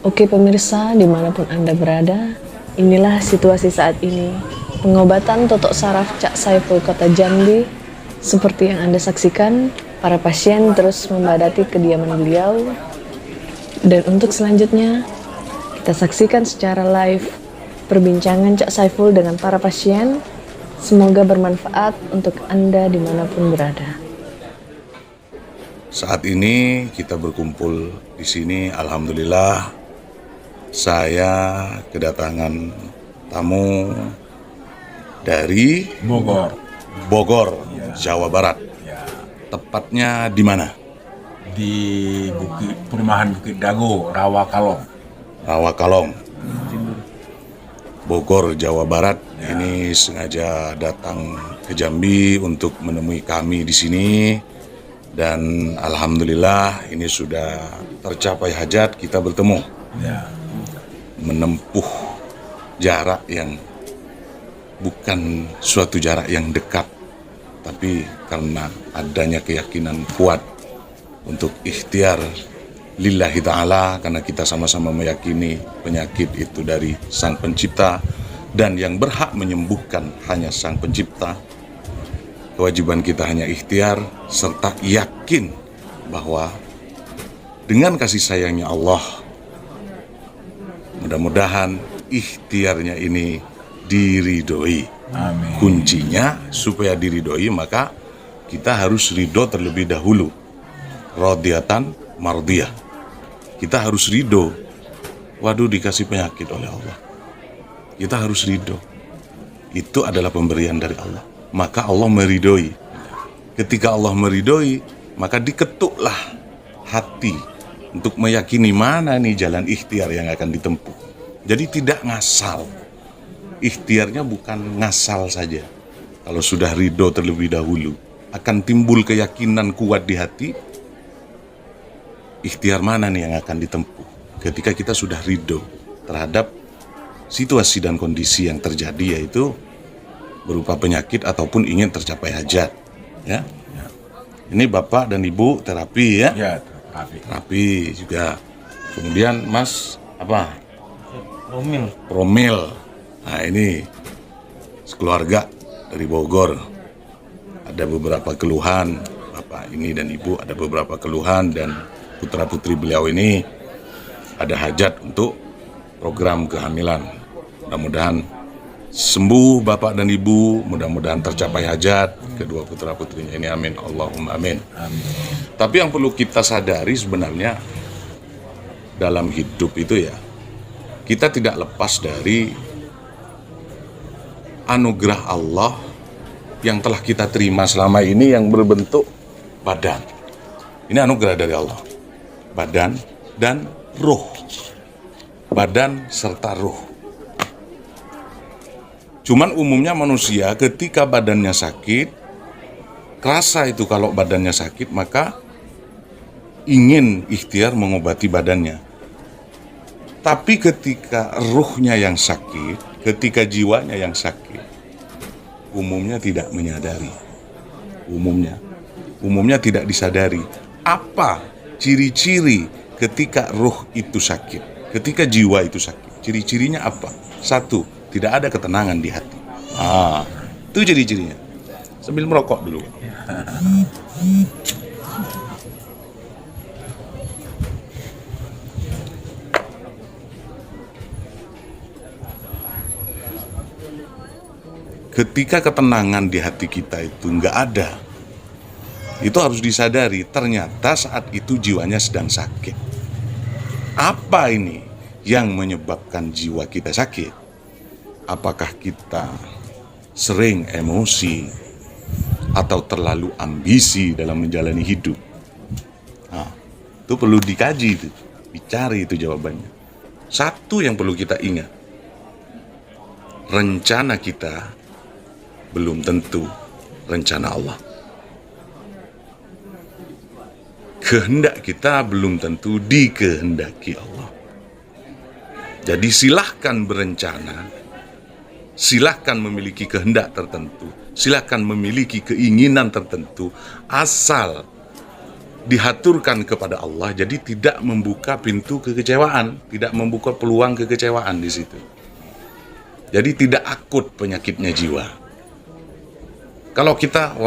Oke pemirsa, dimanapun Anda berada, inilah situasi saat ini. Pengobatan totok saraf Cak Saiful Kota Jambi. Seperti yang Anda saksikan, para pasien terus membadati kediaman beliau. Dan untuk selanjutnya, kita saksikan secara live perbincangan Cak Saiful dengan para pasien. Semoga bermanfaat untuk Anda dimanapun berada. Saat ini kita berkumpul di sini, alhamdulillah saya kedatangan tamu dari Bogor, Jawa Barat. Tepatnya di mana? Di perumahan Bukit Dago, Rawa Kalong. Rawa Kalong, Bogor, Jawa Barat. Ini sengaja datang ke Jambi untuk menemui kami di sini. Dan alhamdulillah ini sudah tercapai hajat, kita bertemu. Menempuh jarak yang bukan suatu jarak yang dekat, tapi karena adanya keyakinan kuat untuk ikhtiar lillahi ta'ala, karena kita sama-sama meyakini penyakit itu dari Sang Pencipta dan yang berhak menyembuhkan hanya Sang Pencipta. Kewajiban kita hanya ikhtiar serta yakin bahwa dengan kasih sayangnya Allah, mudah-mudahan ikhtiarnya ini diridhoi. Amin. Kuncinya supaya diridhoi maka kita harus ridho terlebih dahulu. Radiyatan mardiyah. Kita harus ridho. Waduh, dikasih penyakit oleh Allah. Kita harus ridho. Itu adalah pemberian dari Allah. Maka Allah meridhoi. Ketika Allah meridhoi, maka diketuklah hati untuk meyakini mana nih jalan ikhtiar yang akan ditempuh. Jadi tidak ngasal. Ikhtiarnya bukan ngasal saja. Kalau sudah ridho terlebih dahulu, akan timbul keyakinan kuat di hati. Ikhtiar mana nih yang akan ditempuh ketika kita sudah ridho terhadap situasi dan kondisi yang terjadi, yaitu berupa penyakit ataupun ingin tercapai hajat. Ya. Ini Bapak dan Ibu terapi ya? Ya, Terapi juga. Kemudian Mas apa? Promil. Nah ini sekeluarga dari Bogor. Ada beberapa keluhan Bapak ini dan Ibu, ada beberapa keluhan, dan putra-putri beliau ini ada hajat untuk program kehamilan. Mudah-mudahan sembuh Bapak dan Ibu, mudah-mudahan tercapai hajat kedua putra-putrinya ini, amin, Allahumma amin. Tapi yang perlu kita sadari sebenarnya dalam hidup itu ya, kita tidak lepas dari anugerah Allah yang telah kita terima selama ini yang berbentuk badan. Ini anugerah dari Allah. Badan dan ruh. Badan serta ruh. Cuman umumnya manusia ketika badannya sakit, kerasa itu kalau badannya sakit, maka ingin ikhtiar mengobati badannya. Tapi ketika ruhnya yang sakit, ketika jiwanya yang sakit, umumnya tidak menyadari. Umumnya tidak disadari. Apa ciri-ciri ketika ruh itu sakit, ketika jiwa itu sakit? Ciri-cirinya apa? Satu, tidak ada ketenangan di hati. Itu ciri-cirinya. Sambil merokok dulu. Ketika ketenangan di hati kita itu nggak ada, itu harus disadari. Ternyata saat itu jiwanya sedang sakit. Apa ini yang menyebabkan jiwa kita sakit? Apakah kita sering emosi atau terlalu ambisi dalam menjalani hidup? Itu perlu dikaji, itu dicari itu jawabannya. Satu yang perlu kita ingat, rencana kita belum tentu rencana Allah. Kehendak kita belum tentu dikehendaki Allah. Jadi silahkan berencana, silahkan memiliki kehendak tertentu, silahkan memiliki keinginan tertentu, asal dihaturkan kepada Allah, jadi tidak membuka pintu kekecewaan, tidak membuka peluang kekecewaan di situ. Jadi tidak akut penyakitnya jiwa. Kalau kita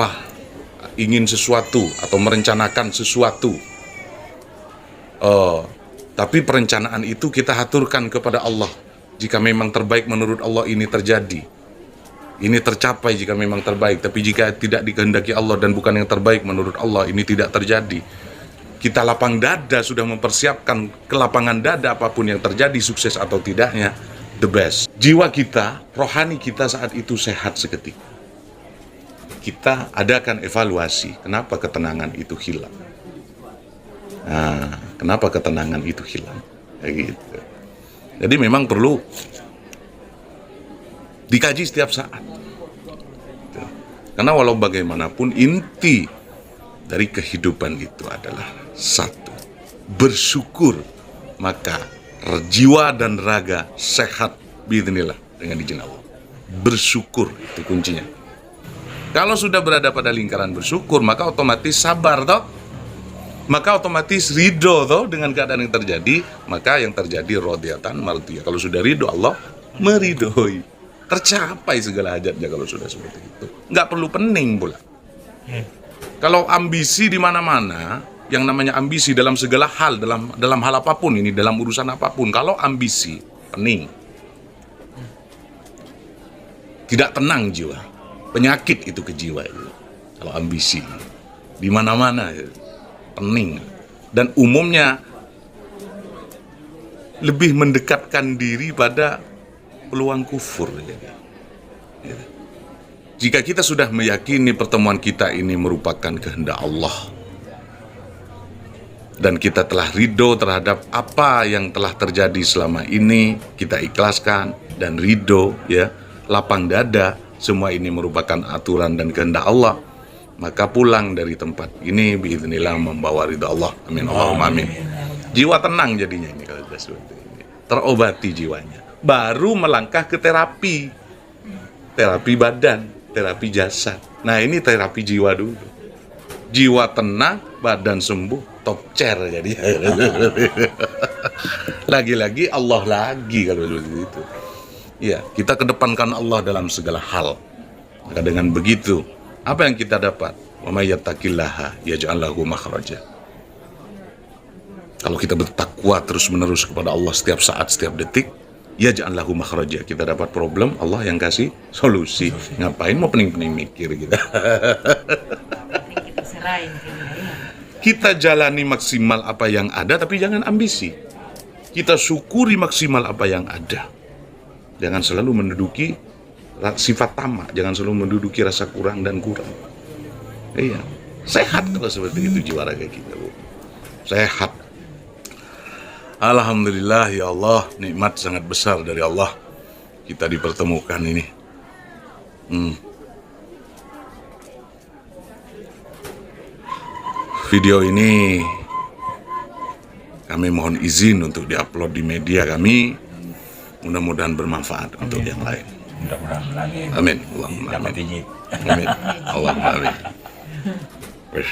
ingin sesuatu atau merencanakan sesuatu, tapi perencanaan itu kita haturkan kepada Allah. Jika memang terbaik menurut Allah ini terjadi, ini tercapai jika memang terbaik. Tapi jika tidak dikehendaki Allah dan bukan yang terbaik menurut Allah, ini tidak terjadi. Kita lapang dada, sudah mempersiapkan kelapangan dada apapun yang terjadi, sukses atau tidaknya, the best. Jiwa kita, rohani kita saat itu sehat seketika. Kita adakan evaluasi, kenapa ketenangan itu hilang. Nah, kenapa ketenangan itu hilang? Kayak gitu. Jadi memang perlu dikaji setiap saat. Karena walau bagaimanapun inti dari kehidupan itu adalah satu, bersyukur, maka jiwa dan raga sehat biidznillah dengan izin Allah. Bersyukur itu kuncinya. Kalau sudah berada pada lingkaran bersyukur, maka otomatis sabar toh. Maka otomatis ridho toh dengan keadaan yang terjadi, maka yang terjadi radiyatan mardiyah. Kalau sudah ridho, Allah meridhoi. Tercapai segala hajatnya kalau sudah seperti itu. Nggak perlu pening pula. Kalau ambisi di mana-mana, yang namanya ambisi dalam segala hal, dalam hal apapun ini, dalam urusan apapun, kalau ambisi, pening. Tidak tenang jiwa. Penyakit itu ke jiwa itu. Kalau ambisi di mana-mana pening, dan umumnya lebih mendekatkan diri pada peluang kufur. Jika kita sudah meyakini pertemuan kita ini merupakan kehendak Allah dan kita telah ridho terhadap apa yang telah terjadi selama ini, kita ikhlaskan dan ridho, lapang dada, semua ini merupakan aturan dan kehendak Allah, maka pulang dari tempat ini biidznillah membawa ridha Allah. Amin Allahumma amin. Jiwa tenang jadinya ini kalau sudah seperti ini. Terobati jiwanya. Baru melangkah ke terapi. Terapi badan, terapi jasad. Nah, ini terapi jiwa dulu. Jiwa tenang, badan sembuh, top chair jadi. Lagi-lagi Allah lagi kalau seperti itu. Ya, kita kedepankan Allah dalam segala hal. Maka dengan begitu, apa yang kita dapat? Wa may yattaqillaha yaj'al lahu makhraja. Kalau kita bertakwa terus-menerus kepada Allah setiap saat, setiap detik, yaj'al lahu makhraja. Kita dapat problem, Allah yang kasih solusi. Ngapain mau pening-pening mikir gitu. Kita jalani maksimal apa yang ada, tapi jangan ambisi. Kita syukuri maksimal apa yang ada. Jangan selalu menduduki sifat tamak, jangan selalu menduduki rasa kurang dan kurang. Iya, sehat kalau seperti itu jiwa raga kita, Bu. Sehat. Alhamdulillah ya Allah, nikmat sangat besar dari Allah kita dipertemukan ini. Video ini kami mohon izin untuk diupload di media kami. Mudah-mudahan bermanfaat untuk yang lain. Mudah-mudahan. Amin. Allahumma Dapat amin. izin. Amin. Allahumma amin. Wes.